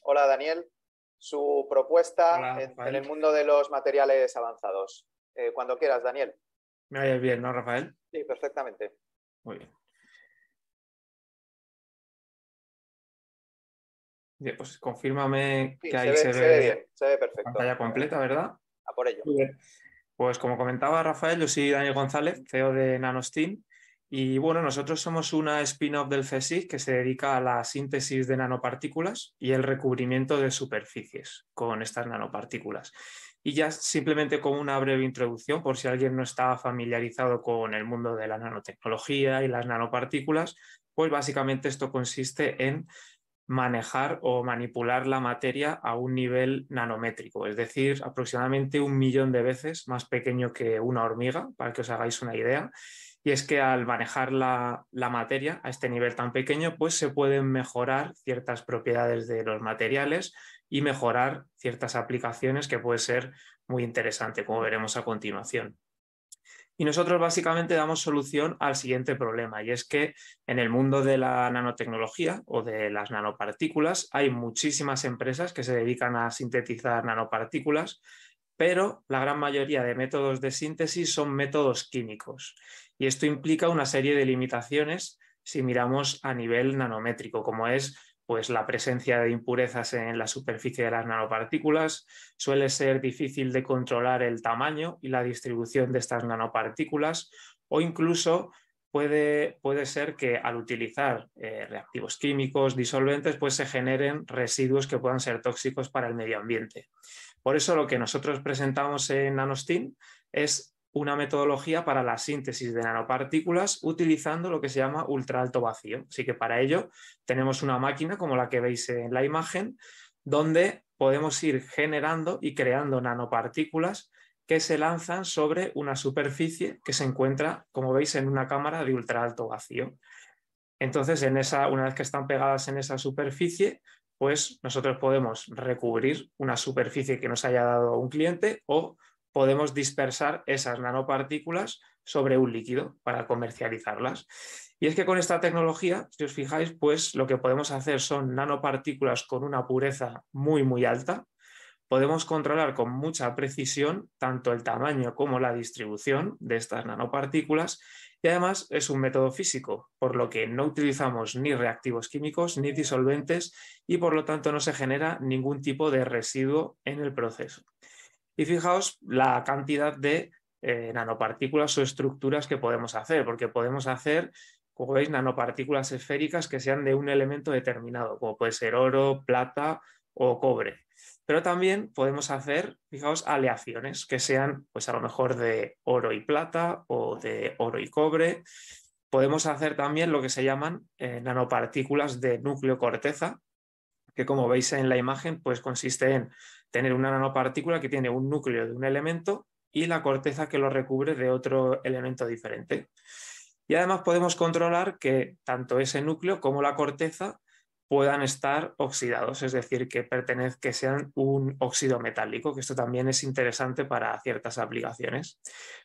Hola Daniel, su propuesta Hola, en Rafael. el mundo de los materiales avanzados. Cuando quieras, Daniel. ¿Me oyes bien, no, Rafael? Sí, perfectamente. Muy bien. Bien, pues confírmame Sí, que ahí se se ve ve bien, se ve la pantalla perfecto. completa, ¿verdad? A por ello. Muy bien. Pues como comentaba Rafael, yo soy Daniel González, CEO de NanoSteam, y bueno, nosotros somos una spin-off del CSIC que se dedica a la síntesis de nanopartículas y el recubrimiento de superficies con estas nanopartículas. Y ya simplemente como una breve introducción, por si alguien no está familiarizado con el mundo de la nanotecnología y las nanopartículas, pues básicamente esto consiste en manejar o manipular la materia a un nivel nanométrico, es decir, aproximadamente 1 millón de veces más pequeño que una hormiga, para que os hagáis una idea. Y es que al manejar la materia a este nivel tan pequeño, pues se pueden mejorar ciertas propiedades de los materiales y mejorar ciertas aplicaciones que puede ser muy interesante, como veremos a continuación. Y nosotros básicamente damos solución al siguiente problema, y es que en el mundo de la nanotecnología o de las nanopartículas hay muchísimas empresas que se dedican a sintetizar nanopartículas, pero la gran mayoría de métodos de síntesis son métodos químicos. Y esto implica una serie de limitaciones si miramos a nivel nanométrico, como es pues la presencia de impurezas en la superficie de las nanopartículas, suele ser difícil de controlar el tamaño y la distribución de estas nanopartículas, o incluso puede ser que al utilizar reactivos químicos, disolventes, pues se generen residuos que puedan ser tóxicos para el medio ambiente. Por eso lo que nosotros presentamos en NanoSteam es una metodología para la síntesis de nanopartículas utilizando lo que se llama ultra alto vacío. Así que para ello tenemos una máquina como la que veis en la imagen, donde podemos ir generando y creando nanopartículas que se lanzan sobre una superficie que se encuentra, como veis, en una cámara de ultra alto vacío. Entonces, una vez que están pegadas en esa superficie, pues nosotros podemos recubrir una superficie que nos haya dado un cliente o podemos dispersar esas nanopartículas sobre un líquido para comercializarlas. Y es que con esta tecnología, si os fijáis, pues lo que podemos hacer son nanopartículas con una pureza muy, muy alta. Podemos controlar con mucha precisión tanto el tamaño como la distribución de estas nanopartículas, y además es un método físico, por lo que no utilizamos ni reactivos químicos ni disolventes y por lo tanto no se genera ningún tipo de residuo en el proceso. Y fijaos la cantidad de nanopartículas o estructuras que podemos hacer, porque podemos hacer, como veis, nanopartículas esféricas que sean de un elemento determinado, como puede ser oro, plata o cobre. Pero también podemos hacer, fijaos, aleaciones que sean, pues a lo mejor de oro y plata o de oro y cobre. Podemos hacer también lo que se llaman nanopartículas de núcleo corteza, que como veis en la imagen, pues consiste en tener una nanopartícula que tiene un núcleo de un elemento y la corteza que lo recubre de otro elemento diferente. Y además podemos controlar que tanto ese núcleo como la corteza puedan estar oxidados, es decir, que sean un óxido metálico, que esto también es interesante para ciertas aplicaciones.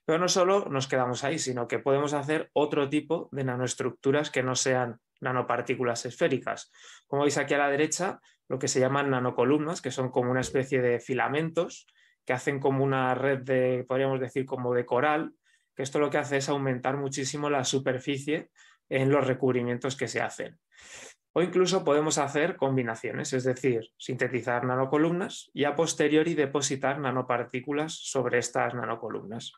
Pero no solo nos quedamos ahí, sino que podemos hacer otro tipo de nanoestructuras que no sean nanopartículas esféricas. Como veis aquí a la derecha, lo que se llaman nanocolumnas, que son como una especie de filamentos que hacen como una red de, podríamos decir, como de coral, que esto lo que hace es aumentar muchísimo la superficie en los recubrimientos que se hacen. O incluso podemos hacer combinaciones, es decir, sintetizar nanocolumnas y a posteriori depositar nanopartículas sobre estas nanocolumnas.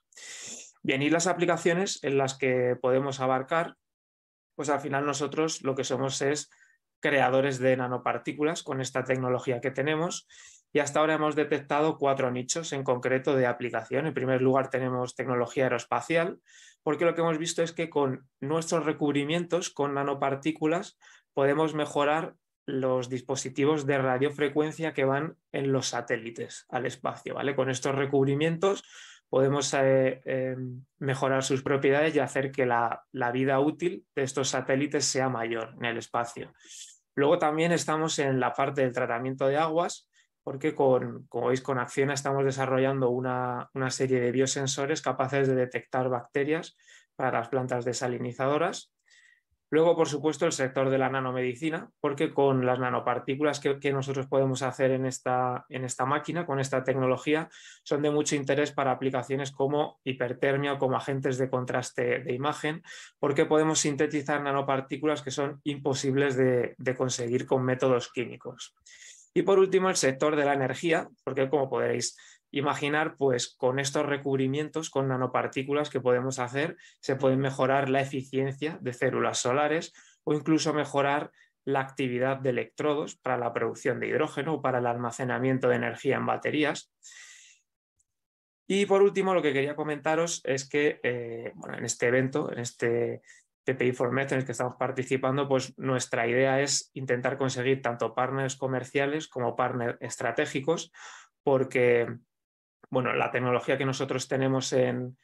Bien, y las aplicaciones en las que podemos abarcar, pues al final nosotros lo que somos es creadores de nanopartículas con esta tecnología que tenemos, y hasta ahora hemos detectado 4 nichos en concreto de aplicación. En primer lugar tenemos tecnología aeroespacial, porque lo que hemos visto es que con nuestros recubrimientos con nanopartículas podemos mejorar los dispositivos de radiofrecuencia que van en los satélites al espacio, ¿vale? Con estos recubrimientos podemos mejorar sus propiedades y hacer que la vida útil de estos satélites sea mayor en el espacio. Luego también estamos en la parte del tratamiento de aguas, porque como veis con Acciona estamos desarrollando una serie de biosensores capaces de detectar bacterias para las plantas desalinizadoras. Luego, por supuesto, el sector de la nanomedicina, porque con las nanopartículas que nosotros podemos hacer en esta máquina, con esta tecnología, son de mucho interés para aplicaciones como hipertermia o como agentes de contraste de imagen, porque podemos sintetizar nanopartículas que son imposibles de conseguir con métodos químicos. Y por último, el sector de la energía, porque como podréis imaginar, pues con estos recubrimientos, con nanopartículas que podemos hacer, se puede mejorar la eficiencia de células solares o incluso mejorar la actividad de electrodos para la producción de hidrógeno o para el almacenamiento de energía en baterías. Y por último, lo que quería comentaros es que bueno, en este evento, en este PPI for Med en el que estamos participando, pues nuestra idea es intentar conseguir tanto partners comerciales como partners estratégicos, porque bueno, la tecnología que nosotros tenemos en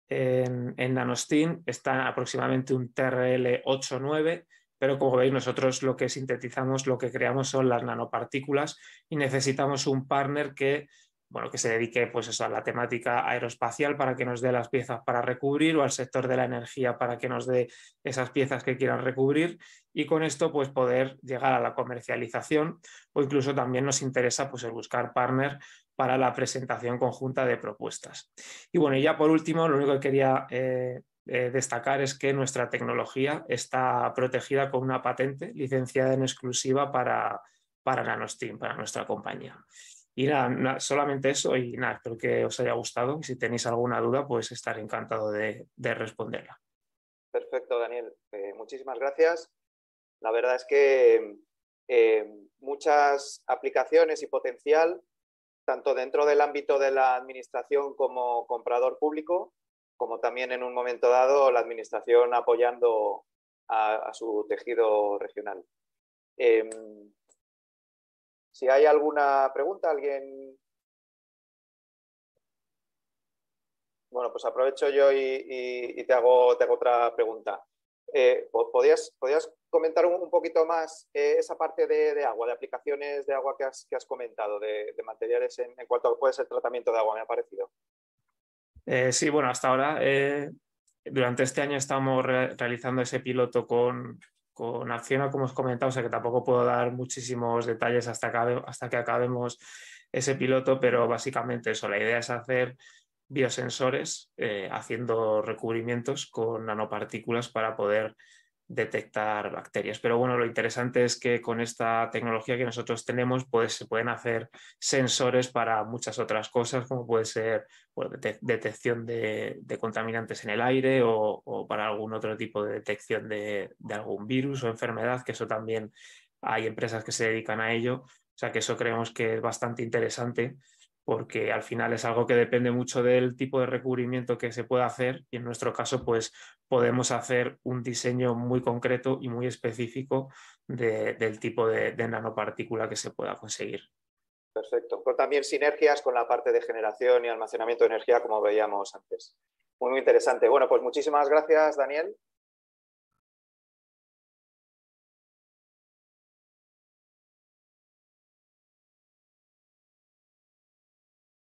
Nanostin está aproximadamente un TRL 8-9, pero como veis nosotros lo que sintetizamos, lo que creamos son las nanopartículas y necesitamos un partner que, bueno, que se dedique pues eso, a la temática aeroespacial para que nos dé las piezas para recubrir o al sector de la energía para que nos dé esas piezas que quieran recubrir y con esto pues poder llegar a la comercialización o incluso también nos interesa pues el buscar partner para la presentación conjunta de propuestas. Y bueno, y ya por último, lo único que quería destacar es que nuestra tecnología está protegida con una patente licenciada en exclusiva para Nanostin, para nuestra compañía. Y nada, solamente eso y nada, espero que os haya gustado y si tenéis alguna duda, pues estaré encantado de responderla. Perfecto, Daniel. Muchísimas gracias. La verdad es que muchas aplicaciones y potencial, tanto dentro del ámbito de la administración como comprador público, como también en un momento dado la administración apoyando a su tejido regional. Si hay alguna pregunta, alguien... Bueno, pues aprovecho yo y te hago otra pregunta. ¿Podrías comentar un poquito más esa parte de agua, de aplicaciones de agua que has comentado, de materiales en cuanto a puede ser tratamiento de agua, me ha parecido? Sí, bueno, hasta ahora, durante este año estamos realizando ese piloto con Acciona, como os comentado, o sea que tampoco puedo dar muchísimos detalles hasta que acabemos ese piloto, pero básicamente eso, la idea es hacer biosensores haciendo recubrimientos con nanopartículas para poder detectar bacterias. Pero bueno, lo interesante es que con esta tecnología que nosotros tenemos, pues se pueden hacer sensores para muchas otras cosas, como puede ser bueno, detección de contaminantes en el aire o para algún otro tipo de detección de algún virus o enfermedad, que eso también hay empresas que se dedican a ello. O sea que eso creemos que es bastante interesante porque al final es algo que depende mucho del tipo de recubrimiento que se pueda hacer y en nuestro caso pues podemos hacer un diseño muy concreto y muy específico del tipo de nanopartícula que se pueda conseguir. Perfecto. Con también sinergias con la parte de generación y almacenamiento de energía, como veíamos antes. Muy, muy interesante. Bueno, pues muchísimas gracias, Daniel.